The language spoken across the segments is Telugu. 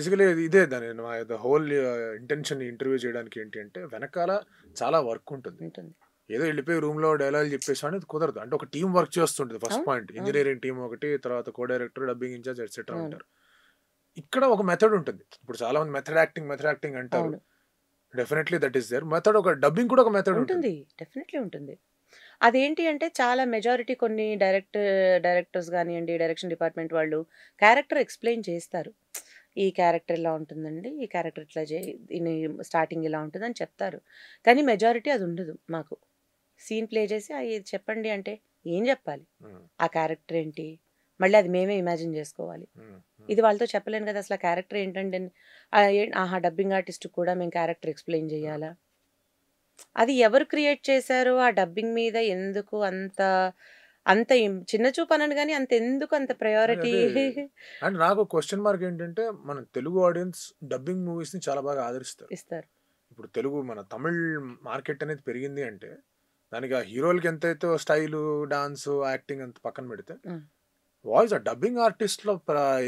బేసికలీ ఇదే దాని హోల్ ఇంటెన్షన్ ఇంటర్వ్యూ చేయడానికి ఏంటి అంటే వెనకాల చాలా వర్క్ ఉంటుంది. ఉంటుంది. ఏదో వెళ్ళిపోయి రూమ్‌లో డైలాగులు చెప్పేసాం అనేది కుదరదు. అంటే ఒక టీమ్ వర్క్ చేస్తుంటది ఫస్ట్ అవును. పాయింట్. అవును. ఇంజినీరింగ్ టీమ్ ఒకటి, తర్వాత co director, dubbing in charge etcetera అవును. ఉంటారు. ఇక్కడ ఒక మెథడ్ ఉంటుంది. ఇప్పుడు చాలా మంది మెథడ్ యాక్టింగ్ అంటారు. అవును. Definitely that is there. Method ఒక డబ్బింగ్ కూడా ఒక మెథడ్ ఉంటుంది. ఉంటుంది. డెఫినెట్‌లీ ఉంటుంది. అదేంటి అంటే చాలా మెజారిటీ కొన్ని డైరెక్టర్స్ గానియండి, డైరెక్షన్ డిపార్ట్‌మెంట్ వాళ్ళు క్యారెక్టర్ ఎక్స్‌ప్లెయిన్ చేస్తారు. ఈ క్యారెక్టర్ ఇలా ఉంటుందండి. ఈ క్యారెక్టర్ ఇట్లా దీని స్టార్టింగ్ ఇలా ఉంటుందని చెప్తారు. కానీ మెజారిటీ అది ఉండదు మాకు. సీన్ ప్లే చేసి ఇది చెప్పండి అంటే ఏం చెప్పాలి? హ్మ్. ఆ క్యారెక్టర్ ఏంటి? మళ్ళీ అది మేమే ఇమాజిన్ జేసుకోవాలి. హ్మ్. ఇది వాళ్ళతో చెప్పలేను కదా! అసలు ఆ క్యారెక్టర్ ఏంటండి అని. ఆహా! డబ్బింగ్ ఆర్టిస్ట్‌కి కూడా మేము క్యారెక్టర్ ఎక్స్‌ప్లెయిన్ హ్మ్. జేయాలా? అది ఎవరు క్రియేట్ చేశారో ఆ డబ్బింగ్ మీద ఎందుకు అంత అంత చిన్న చూపు అనను గాని అంతెందుకు అంత అదే. ప్రయారిటీ అదే. అండ్ నాకు క్వెషన్ మార్క్ ఏంటంటే, మన తెలుగు ఆడియన్స్ డబ్బింగ్ మూవీస్‌ని చాలా బాగా ఆదరిస్తారు. ఇస్తారు. ఇప్పుడు తెలుగు మన తమిళ్ మార్కెట్ అనేది పెరిగింది అంటే, దానికి ఆ హీరోలకి ఎంతైతే స్టైలు, డాన్సు, యాక్టింగ్ అంత పక్కన పెడితే, ఆ! వాయిస్ ఆ డబ్బింగ్ ఆర్టిస్ట్‌లో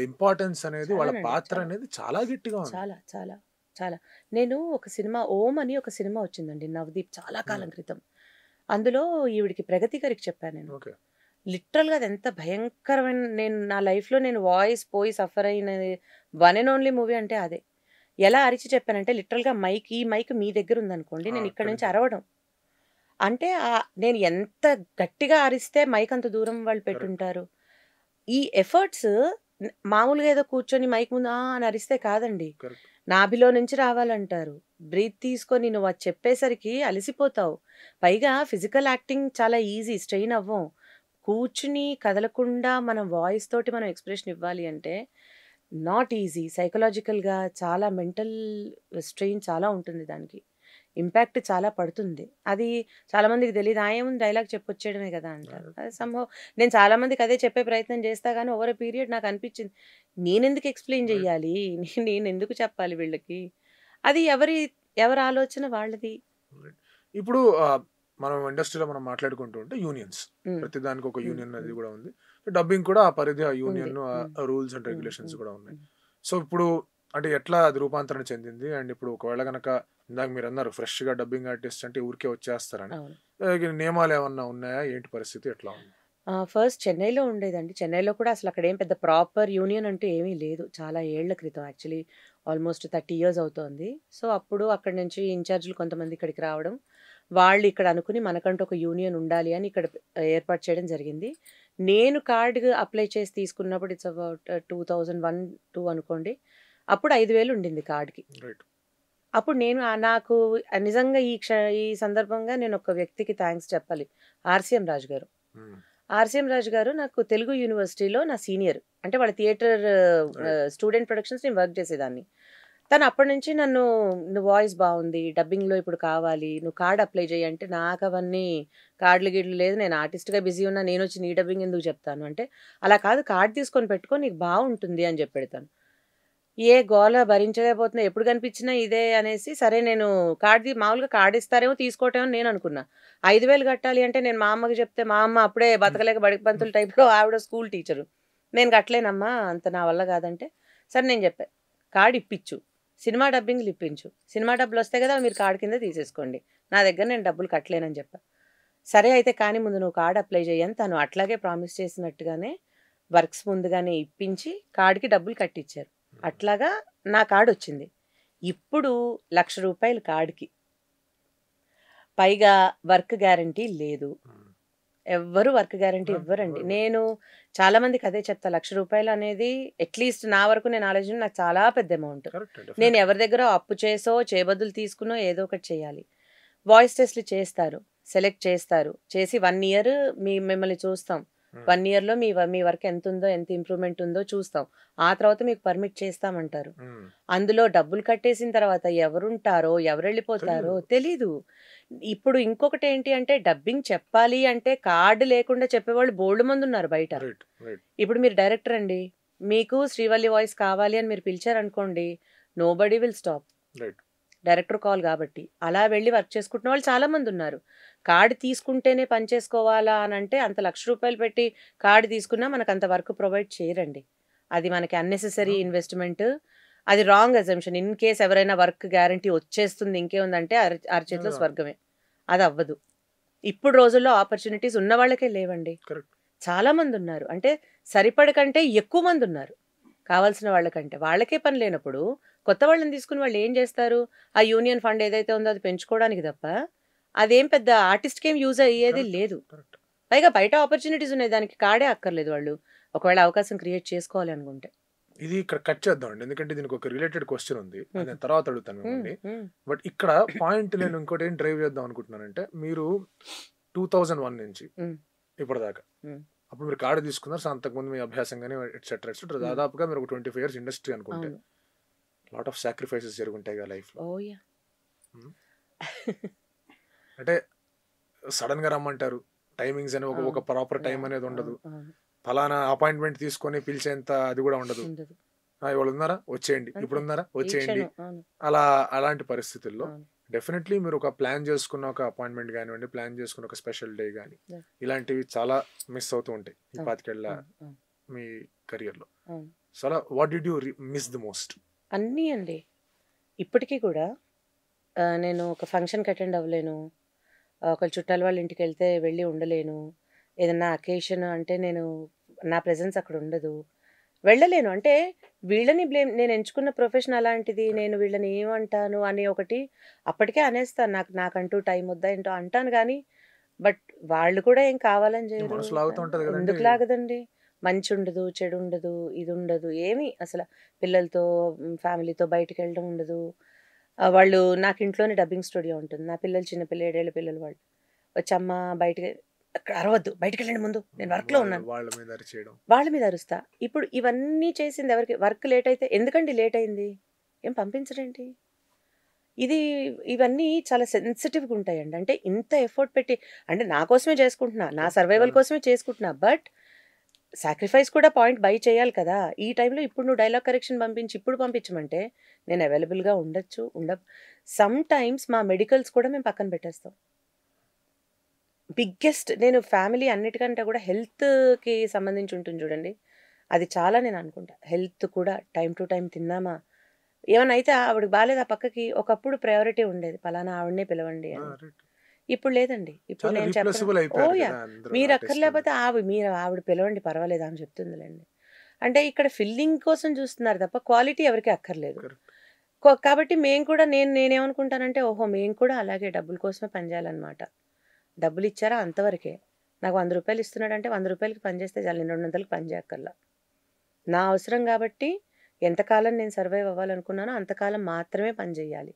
ఇంపార్టెన్స్ అనేది వాళ్ళ చాలానండి. పాత్ర చాలా. అనేది చాలా గట్టిగా ఉంది. చాలా. చాలా. చాలా. నేను ఒక సినిమా 'ఓం' అని ఒక సినిమా వచ్చిందండి. నవదీప్ చాలా హ్మ్. కాలం క్రితం. అందులో ఈవిడకి 'ప్రగతి' గారికి చెప్పా నేను. ఓకే. లిటరల్‌గా అదెంత భయంకరమైన నేను నా లైఫ్‌లో నేను వాయిస్ పోయి సఫర్ అయినది వన్ అండ్ ఓన్లీ మూవీ అంటే అదే. ఎలా అరిచి చెప్పానంటే లిటరల్‌గా ఈ మైక్ మీ దగ్గరుందనుకోండి. ఆ! నేను ఇక్కడి అక్కడి నుంచి నుంచి అరవడం. అంటే నేను ఎంత గట్టిగా అరిస్తే మైక్ అంత దూరం వాళ్ళు కరెక్ట్. పెట్టుంటారు. ఈ ఎఫర్ట్స్ మామూలుగా ఏదో కూర్చొని మైక్ ముందు అని అరిస్తే కాదండి. కరెక్ట్. నాభిలో నుంచి రావాలంటారు. బ్రీత్ తీసుకొని నువ్వు అది చెప్పేసరికి అలసిపోతావు. పైగా ఫిజికల్ యాక్టింగ్ చాలా ఈజీ స్ట్రెయిన్ అవ్వం. కూర్చుని కదలకుండా మనం వాయిస్ తోటి మనం ఎక్స్‌ప్రెషన్ ఇవ్వాలి అంటే నాట్ ఈజీ. సైకలాజికల్‌గా చాలా మెంటల్ స్ట్రెయిన్ చాలా ఉంటుంది దానికి. ఇంపాక్ట్ చాలా పడుతుంది. అది చాలా మందికి తెలీదు. ఏముంది డైలాగ్ చెప్పొచ్చేయడమే గదా! అంటారు. అదే. అది సంహౌ నేను చాలా మందికి అదే చెప్పే ప్రయత్నం చేస్తా గానీ ఓవర్ ఎ పీరియడ్ నాకనిపిచ్చింది. నేనెందుకు ఎక్స్‌ప్లెయిన్ రైట్. జెయ్యాలి? నేనెందుకు చెప్పాలి వీళ్ళకి? అది ఎవరి ఆలోచన వాళ్ళది. రైట్. ఇప్పుడు మనం ఇండస్ట్రీలో మనం మాట్లాడుకుంటూ ఉంటే యూనియన్స్. హ్మ్. ప్రతి దానికి ఒక హ్మ్. యూనియన్ అది హ్మ్. కూడా ఉంది. డబ్బింగ్ కూడా ఆ పరిధి ఆ ఉంది. యూనియన్ హ్మ్. రూల్స్ అండ్ హ్మ్. రెగ్యులేషన్స్ హ్మ్. కూడా ఉన్నాయి. హ్మ్. సో, ఇప్పుడు అంటే ఎట్లా అది రూపాంతరణ చెందింది? అండ్ ఇప్పుడు ఒకవేళ గనక ఇందాక మీరన్నారు ఫ్రెష్‌గా డబ్బింగ్ ఆర్టిస్ట్ అంటే ఊరికే వచ్చేస్తారని. అవును. నియమాలేమన్నా ఉన్నాయా? ఏంటి పరిస్థితి? ఎట్లా ఉంది? ఫస్ట్ చెన్నైలో ఉండేదండి. చెన్నైలో కూడా అసలక్కడేం పెద్ద ప్రాపర్ యూనియన్ అంటూ ఏమీ లేదు. చాలా ఏళ్ల క్రితం యాక్చువల్లీ ఆల్‌మోస్ట్ 30 ఇయర్స్ అవుతోంది. సో, అప్పుడు అక్కడి నుంచి ఇన్‌చార్జ్‌లు కొంతమంది ఇక్కడికి రావడం. వాళ్ళు ఇక్కడ అనుకుని మనకంటూ ఒక యూనియన్ ఉండాలి అని ఇక్కడ ఏర్పాటు చేయడం జరిగింది. నేను కార్డ్ అప్లై చేసి తీసుకున్నప్పుడు ఇట్స్ అబౌట్ 2001, 2 అనుకోండి. అప్పుడు 5,000 ఉండింది కార్డ్‌కి. రైట్. అప్పుడు నేను నాకు నిజంగా ఈ సందర్భంగా నేనొక వ్యక్తికి థాంక్స్ చెప్పాలి. 'ఆర్‌సీఎం రాజు' గారు. హ్మ్. 'ఆర్‌సీఎం రాజు' గారు నాకు తెలుగు యూనివర్సిటీలో నా సీనియర్. అంటే వాళ్ళ థియేటర్ రైట్. స్టూడెంట్ ప్రొడక్షన్స్ నేను వర్క్ చేసేదాన్ని. తను అప్పటినుంచి నన్ను "నువ్వు వాయిస్ బావుంది. డబ్బింగ్‌లో ఇప్పుడు కావాలి. నువ్వు కార్డ్ అప్లై చెయ్యి" అంటే నాకవన్నీ కార్డ్‌లు గిడ్లు లేదు. నేను ఆర్టిస్ట్‌గా బిజీ ఉన్నా. నేనొచ్చి నీ డబ్బింగ్ ఎందుకు చెప్తాను అంటే, "అలా కాదు కార్డ్ తీసుకొని పెట్టుకో నీకు బావుంటుంది" అని చెప్పాడు తను. ఏ గోల భరించలేకపోతున్నా. ఎప్పుడు కనిపించినా ఇదే అనేసి, సరే నేను మామూలుగా కార్డ్ ఇస్తారేమో తీసుకోవటమో అని నేననుకున్నా. 5,000 కట్టాలి అంటే నేను మా అమ్మకి చెప్తే, మా అమ్మ అప్పుడే హ్మ్. బతకలేక బడికి హ్మ్. పంతులు టైప్‌లో ఆవిడ స్కూల్ టీచరు. "నేను కట్టలేనమ్మా అంత నా వల్ల కాదంటే." సరే నేను చెప్పా. "కార్డ్ ఇప్పిచ్చు. సినిమా డబ్బింగ్‌లు ఇప్పించు. సినిమా డబ్బులొస్తాయి కదా! మీరు కార్డ్ కింద తీసేసుకోండి. నా దగ్గర నేను డబ్బులు కట్టలేనని" చెప్పా. సరే అయితే కానీ ముందు నువ్వు కార్డ్ అప్లై చెయ్యి అని తను అట్లాగే ప్రామిస్ చేసినట్టుగానే వర్క్స్ ముందుగానే ఇప్పించి కార్డ్‌కి డబ్బులు కట్టిచ్చారు. అట్లాగా నా కార్డొచ్చింది. ఇప్పుడు రూ. 1,00,000 కార్డ్‌కి. పైగా వర్క్ గ్యారంటీ లేదు. హ్మ్. ఎవ్వరు వర్క్ గ్యారంటీ ఆ! ఇవ్వరండి. ఇవ్వరు. నేను చాలా మందికి అదే చెప్తా. రూ. 1,00,000 అనేది అట్‌లీస్ట్ నా వరకు నేను ఆలోచించి నాకు చాలా పెద్ద అమౌంట్. కరెక్టే. నేను డెఫినైట్‌లీ. ఎవరి దగ్గరో అప్పు చేసో, చేబదులు తీసుకునో ఏదో ఒకటి చేయాలి. వాయిస్ టెస్ట్‌లు చేస్తారు. సెలెక్ట్ చేస్తారు. చేసి 1 ఇయర్ మిమ్మల్ని చూస్తాం. హ్మ్. 1 ఇయర్‌లో మీ వర్క్ ఎంతుందో, ఎంత ఇంప్రూవ్‌మెంట్ ఉందో చూస్తాం. ఆ తర్వాత మీకు పర్మిట్ చేస్తామంటారు. హ్మ్. అందులో డబ్బులు కట్టేసిన తర్వాత ఎవరుంటారో, ఎవరెళ్ళిపోతారో తెలీదు. తెలీదు. ఇప్పుడు ఇంకొకటేంటి అంటే డబ్బింగ్ చెప్పాలి అంటే కార్డ్ లేకుండా చెప్పేవాళ్ళు బోలెడుమందున్నారు బయట. రైట్. రైట్. ఇప్పుడు మీరు డైరెక్టర్ అండి. మీకు 'శ్రీవల్లి' వాయిస్ కావాలి అని మీరు పిలిచారనుకోండి. Nobody will stop. Right. Director call గాబట్టి. అలా వెళ్లి వర్క్ చేసుకుంటున్న వాళ్ళు చాలా మందున్నారు. కార్డ్ తీసుకుంటేనే పని చేసుకోవాలా అనంటే అంత రూ. 1,00,000 పెట్టి కార్డ్ తీసుకున్నా మనకంత వర్క్ ప్రొవైడ్ చేయరండి. అది మనకి అన్నెసెసరీ అవును. ఇన్వెస్ట్‌మెంట్. అది రాంగ్ అజంప్షన్. ఇన్ కేస్ ఎవరైనా వర్క్ గ్యారంటీ వచ్చేస్తుంది ఇంకేముందంటే అరచేతిలో స్వర్గమే. అది అవ్వదు. ఇప్పుడు రోజుల్లో ఆపర్చునిటీస్ ఉన్న వాళ్ళకే లేవండి. కరెక్ట్. చాలా మంది ఉన్నారు. అంటే సరిపడకంటే ఎక్కువ మంది ఉన్నారు కావాల్సిన వాళ్ళకంటే. వాళ్ళకే పని లేనప్పుడు కొత్త వాళ్ళని తీసుకుని వాళ్ళు ఏం చేస్తారు? ఆ యూనియన్ ఫండ్ ఏదైతే ఉందో అది పెంచుకోవడానికి తప్ప అదేం పెద్ద ఆర్టిస్ట్‌కి ఏం యూజ్ అయ్యేది లేదు. కరెక్ట్. పైగా బయట ఆపర్చునిటీస్ ఉన్నాయి. దానికి కార్డే అక్కర్లేదు వాళ్ళు. ఒకవేళ అవకాశం క్రియేట్ చేసుకోవాలి అనుకుంటే. ఇది ఇక్కడ కట్ చేద్దామండి. ఎందుకంటే దీనికి ఒక రిలేటెడ్ క్వశ్చన్ ఉంది. అది నేను తర్వాత అడుగుతాను మిమ్మల్ని. హ్మ్. బట్ ఇక్కడ పాయింట్ నేను ఇంకోటి ఏం డ్రైవ్ చేద్దాం అనుకుంటున్నానంటే, మీరు 2001 నుంచి హ్మ్. ఇప్పటిదాకా హ్మ్. అప్పుడు మీరు కార్డు తీసుకున్నారు. సో అంతకుముందు మీ అభ్యాసం కానీ ఎట్సెట్రా ఎట్సెట్రా దాదాపుగా మీరు ఒక 25 ఇయర్స్ ఇండస్ట్రీ అనుకుంటే అవును. లాట్ ఆఫ్ సాక్రిఫైసెస్ జరుగుంటాయి కదా లైఫ్లో. ఓహ్! యాహ్! అంటే సడన్ గా రమ్మంటారు. టైమింగ్స్ అని ఒక ప్రాపర్ టైం అనేది ఉండదు. ఫలానా అపాయింట్మెంట్ తీసుకొని పిలిచేంత అది కూడా ఉండదు. ఉండదు. ఇవాళ ఉన్నారా వచ్చేయండి, అంతే. ఇప్పుడు ఉన్నారా ఈ వచ్చేయండి. క్షణం. అవును. అలాంటి పరిస్థితుల్లో అవును. డెఫినెట్లీ మీరు ఒక ప్లాన్ చేసుకున్న ఒక అపాయింట్మెంట్ కానివ్వండి, ప్లాన్ చేసుకున్న ఒక స్పెషల్ డే కానీ Yeah. ఇలాంటివి చాలా మిస్ అవుతూ ఉంటాయి ఈ అవును. 25 ఏళ్ల అవును. మీ కెరియర్లో. అవును. సో అలా what did you miss the most? అన్నీ అండి. ఇప్పటికీ కూడా నేను ఒక ఫంక్షన్‌కి అటెండ్ అవ్వలేను. ఒకళ్ళ చుట్టాల వాళ్ళ ఇంటికెళ్తే వెళ్ళి ఉండలేను. ఏదన్నా అకేషన్ అంటే నేను నా ప్రెజెన్స్ అక్కడ ఉండదు. వెళ్ళలేను. అంటే వీళ్ళని నేను ఎంచుకున్న ప్రొఫెషన్ అలాంటిది. నేను వీళ్ళని ఏమంటాను అని ఒకటి అప్పటికే అనేస్తాను. నాకంటూ టైం వద్దా ఏంటో అంటాను గానీ, బట్ వాళ్ళు కూడా ఏం కావాలని చేయరు. మనసు లాగుతూ ఉంటది కదండి. ఎందుకు లాగదండి? మంచి ఉండదు, చెడు ఉండదు, ఇది ఉండదు. ఏమి అసల పిల్లలతో ఫ్యామిలీతో బయటికెళ్ళడం ఉండదు. వాళ్ళు నాకు ఇంట్లోనే డబ్బింగ్ స్టూడియో ఉంటుంది. నా పిల్లలు చిన్న పిల్ల 7 ఏళ్ల పిల్లలు వాళ్ళు. వచ్చి అమ్మ బయటికి అక్కడ అరవద్దు. బయటికెళ్ళండి ముందు. నేను వర్క్‌లో ఉన్నాను. వాళ్ళ మీద అరిచేయడం. వాళ్ళ మీద అరుస్తా. ఇప్పుడు ఇవన్నీ చేసింది ఎవరికి? వర్క్ లేట్ అయితే ఎందుకండి లేట్ అయింది? ఏం పంపించరేంటి? ఇవన్నీ చాలా సెన్సిటివ్‌గా ఉంటాయండి. అంటే ఇంత ఎఫర్ట్ పెట్టి అంటే నా కోసమే చేసుకుంటున్నా. నా సర్వైవల్ కోసమే చేసుకుంటున్నా. బట్ సాక్రిఫైస్ కూడా పాయింట్ బై చేయాలి కదా! ఈ టైంలో ఇప్పుడు నువ్వు డైలాగ్ కరెక్షన్ పంపించి ఇప్పుడు పంపించమంటే నేను అవైలబుల్‌గా ఉండొచ్చు. సమ్ టైమ్స్ మా మెడికల్స్ కూడా మేము పక్కన పెట్టేస్తాం. బిగ్గెస్ట్ నేను ఫ్యామిలీ అన్నిటికంటే కూడా హెల్త్‌కి సంబంధించి ఉంటుంది చూడండి. అది చాలా నేను అనుకుంటా. హెల్త్ కూడా టైమ్ టు టైమ్ తిన్నామా? ఏమన్నా అయితే ఆవిడకి బాలేదు ఆ పక్కకి ఒకప్పుడు ప్రయారిటీ ఉండేది. పలానా ఆవిడనే పిలవండి అని. ఇప్పుడు లేదండి. ఇప్పుడు చాలా నేను రీప్లేసబుల్ చెప్పను. అయిపోయారు ఓహ్! కదా యాహ్! అందరూ మీరు ఆర్టిస్టులు. అక్కర్లేకపోతే ఆవిడ పిలవండి పర్వాలేదు ఆమె చెప్తుందిలెండి. అంటే ఇక్కడ ఫిల్లింగ్ కోసం చూస్తున్నారు తప్ప క్వాలిటీ ఎవరికీ అక్కర్లేదు. కరెక్ట్. కాబట్టి మేము కూడా నేనేమనుకుంటానంటే ఓహో! మేము కూడా అలాగే డబ్బుల కోసమే పనిచేయాలన్నమాట. డబ్బులిచ్చారా అంతవరకే. నాకు రూ. 100 ఇస్తున్నాడంటే రూ. 100కి పని చేస్తే చాలు. నేను 200కి పని చేయక్కర్లా. నా అవసరం గాబట్టి ఎంతకాలం నేను సర్వైవ్ అవ్వాలనుకున్నానో అంతకాలం మాత్రమే పని జేయాలి.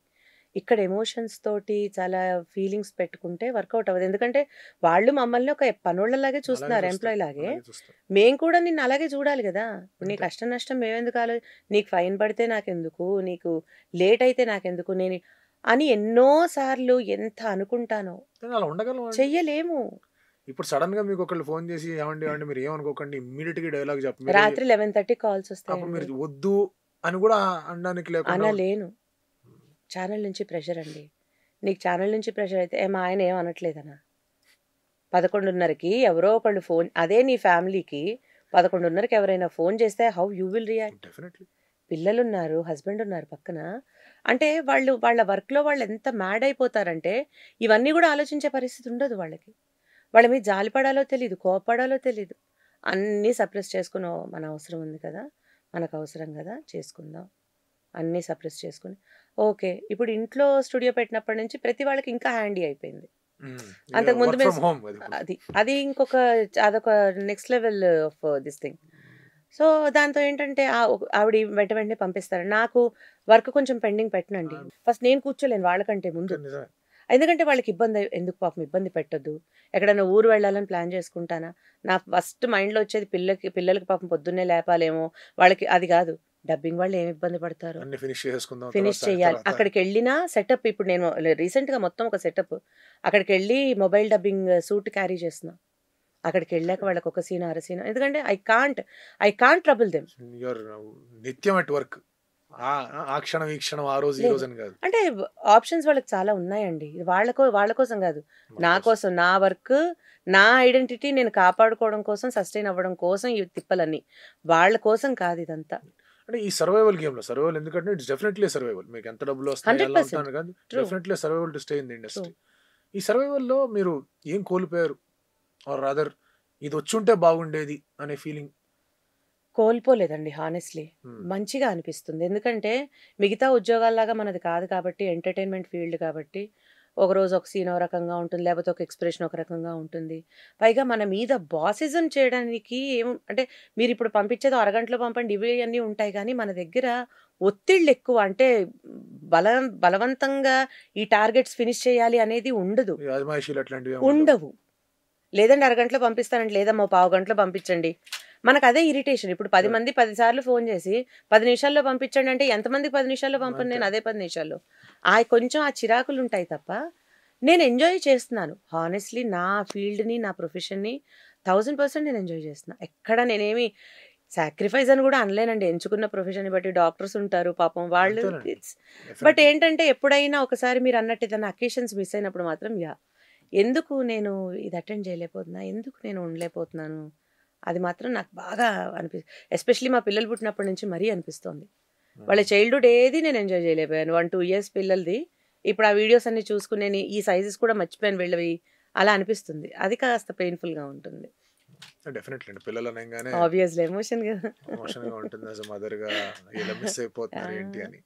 ఇక్కడ ఎమోషన్స్ తోటి చాలా ఫీలింగ్స్ పెట్టుకుంటే వర్కౌట్ అవ్వదు. ఎందుకంటే వాళ్ళు మమ్మల్ని ఒక పనోళ్ళలాగే అలాగే చూస్తున్నారు. చూస్తారు. ఎంప్లాయీ లాగే. అలాగే చూస్తారు. మేము కూడా నిన్ను అలాగే చూడాలి గదా! నీ అంతే. కష్టం నష్టం మేమెందుకు నీకు ఫైన్ పడితే నాకెందుకు? నీకు లేట్ అయితే నాకెందుకు? అని ఎన్నో సార్లు ఎంత అనుకుంటానో. కానీ అలా ఉండగలమా అండి? చెయ్యలేము. ఇప్పుడు సడన్ గా మీకు ఒకళ్ళు ఫోన్ చేసి ఏమండి మీరు ఏమనుకోకండి ఇమ్మీడియట్ గా డైలాగ్ చెప్పు. రాత్రి 11:30 కాల్స్ అప్పుడు వస్తాయండి. మీరు వద్దు అని కూడా అనడానికి లేకుండా అనలేను. ఛానల్ నుంచి ప్రెషర్ అండి. నీకు ఛానల్ నుంచి ప్రెషర్ అయితే మా ఆయన ఏం అనట్లేదనా? 11:30కి ఎవరో ఒకళ్ళు ఫోన్ అదే నీ ఫ్యామిలీకి 11:30కి ఎవరైనా ఫోన్ చేస్తే how you will react? Definitely. పిల్లలున్నారు, హస్బెండ్ ఉన్నారు పక్కన. అంటే వాళ్ళ వర్క్‌లో వాళ్ళు ఎంత మ్యాడ్ అయిపోతారంటే ఇవన్నీ కూడా ఆలోచించే పరిస్థితి ఉండదు వాళ్ళకి. వాళ్ళ మీద జాలిపడాలో తెలీదు, కోపపడాలో తెలీదు. అన్నీ సప్రెస్ చేసుకొని మన అవసరం ఉంది కదా! మనకు అవసరం కదా! చేసుకుందాం. అన్నీ సప్రెస్ చేసుకొని ఓకే. ఇప్పుడు ఇంట్లో స్టూడియో పెట్టినప్పటి నుంచి ప్రతి వాళ్ళకి ఇంకా హ్యాండీ అయిపోయింది. అంతకుముందు వర్క్ ఫ్రమ్ హోమ్ అది అదొక next level of this thing. So, దాంతో ఏంటంటే ఆవిడ వెంట వెంటనే పంపిస్తారు. నాకు వర్క్ కొంచెం పెండింగ్ పెట్టనండి. ఫస్ట్ నేను కూర్చోలేను వాళ్ళకంటే ముందు. నిజమే. ఎందుకంటే వాళ్ళకి ఎందుకు పాపం ఇబ్బంది పెట్టొద్దు. ఎక్కడైనా ఊరు వెళ్ళాలని ప్లాన్ చేసుకుంటానా? నా ఫస్ట్ మైండ్‌లో వచ్చేది పిల్లలకి పాపం పొద్దున్నే లేపాలేమో, వాళ్ళకి అది కాదు. డబ్బింగ్ వాళ్ళు ఏమి ఇబ్బంది పడతారు? అన్ని ఫినిష్ చేసుకుందాం. ఫినిష్ చేయాలి. అక్కడికెళ్ళినా సెటప్ ఇప్పుడు నేను రీసెంట్‌గా మొత్తం ఒక సెటప్. అక్కడికెళ్ళి మొబైల్ డబ్బింగ్ సూట్ క్యారీ చేస్తున్నా. అక్కడికెళ్ళాక వాళ్ళకి ఒక సీన్, అర సీన్ ఎందుకంటే I can't trouble them. You're నిత్యం అట్ వర్క్. ఆ క్షణం ఈ క్షణం ఆ రోజు ఈ లేదు. రోజు అని కాదు. అంటే ఆప్షన్స్ వాళ్ళకి చాలా ఉన్నాయండి. ఇది వాళ్ళ కోసం కాదు. నా కోసం, నా వర్క్, నా ఐడెంటిటీ నేను కాపాడుకోవడం కోసం, సస్టైన్ అవ్వడం కోసం ఈ తిప్పలన్నీ. వాళ్ళ కోసం కాదు ఇదంతా. అంటే ఈ సర్వైవల్ గేమ్లో సర్వైవల్ ఎందుకంటే ఇట్స్ డెఫినెట్లీ సర్వైవల్. మీకు ఎంత డబ్బులు వస్తాయి ఎలా 100% ఉంటాను కానీ true. Definitely survival to stay in the true. Industry. ఈ సర్వైవల్లో మీరు ఏం కోల్పోయారు? ఆర్ రాదర్ ఇది వచ్చుంటే బాగుండేది అనే ఫీలింగ్? కోల్పోలేదండి హానెస్ట్‌లీ. మంచిగా అనిపిస్తుంది. ఎందుకంటే మిగతా ఉద్యోగాల్లాగా మనది కాదు కాబట్టి ఎంటర్‌టైన్‌మెంట్ ఫీల్డ్ కాబట్టి ఒకరోజు ఒక సీన్ ఒక రకంగా ఉంటుంది. లేకపోతే ఒక ఎక్స్‌ప్రెషన్ ఒక రకంగా ఉంటుంది. పైగా మన మీద బాసిజం చేయడానికి అంటే మీరిప్పుడు పంపించేది అరగంటలో పంపండి ఇవి అన్నీ ఉంటాయి గానీ మన దగ్గర ఒత్తిళ్ళెక్కువ. అంటే బలవంతంగా ఈ టార్గెట్స్ ఫినిష్ చేయాలి అనేది ఉండదు. ఈ అజమాయిషీలు అట్లాంటివి ఏమి ఉండవు. ఉండవు. లేదండి అరగంటలో పంపిస్తానండి. లేదమ్మా ఓ పావుగంటలో పంపించండి. మనకదే ఇరిటేషన్. ఇప్పుడు 10 మంది 10 సార్లు ఫోను చేసి 10 నిమిషాల్లో పంపించండి అంటే ఎంతమందికి 10 నిమిషాల్లో పంపను అంతే. నేను అదే 10 నిమిషాల్లో. కొంచెం ఆ చిరాకులుంటాయి తప్ప నేను ఎంజాయ్ చేస్తున్నాను. హానెస్ట్‌లీ నా ఫీల్డ్‌ని, నా ప్రొఫెషన్‌ని 1000% నేను ఎంజాయ్ చేస్తున్నా. ఎక్కడ నేనేమి సాక్రిఫైస్ అని కూడా అనలేనండి. ఎంచుకున్న ప్రొఫెషన్‌ని బట్టి డాక్టర్స్ ఉంటారు పాపం వాళ్ళు అంతేనండి. But definitely. ఏంటంటే ఎప్పుడైనా ఒకసారి మీరన్నట్టు ఏదైనా అకేషన్స్ మిస్ అయినప్పుడు మాత్రం ఎందుకు నేను ఇది అటెండ్ చేయలేకపోతున్నా? ఎందుకు నేను ఉండలేకపోతున్నాను? అది మాత్రం నాకు బాగా ఎస్పెషల్లీ మా పిల్లలు పుట్టినప్పటి నుంచి మరీ అనిపిస్తోంది. వాళ్ళ చైల్డ్‌హుడ్ ఏది నేను ఎంజాయ్ చేయలేకపోయాను. 1, 2 ఇయర్స్ పిల్లలది. ఇప్పుడు ఆ వీడియోస్ అన్నీ చూసుకొని నేను ఈ సైజెస్ కూడా మర్చిపోయాను వీళ్ళవి. అలా అనిపిస్తుంది. అది కాస్త పెయిన్‌ఫుల్‌గా ఉంటుంది. డెఫినెట్లీ అండి. పిల్లలు అనగానే ఆబ్వియస్‌లీ ఎమోషన్‌గా ఎమోషన్‌గా ఉంటుంది యాస్ ఎ మదర్‌గా ఇలా మిస్ అయిపోతున్నారు ఏంటి ఆ! అని.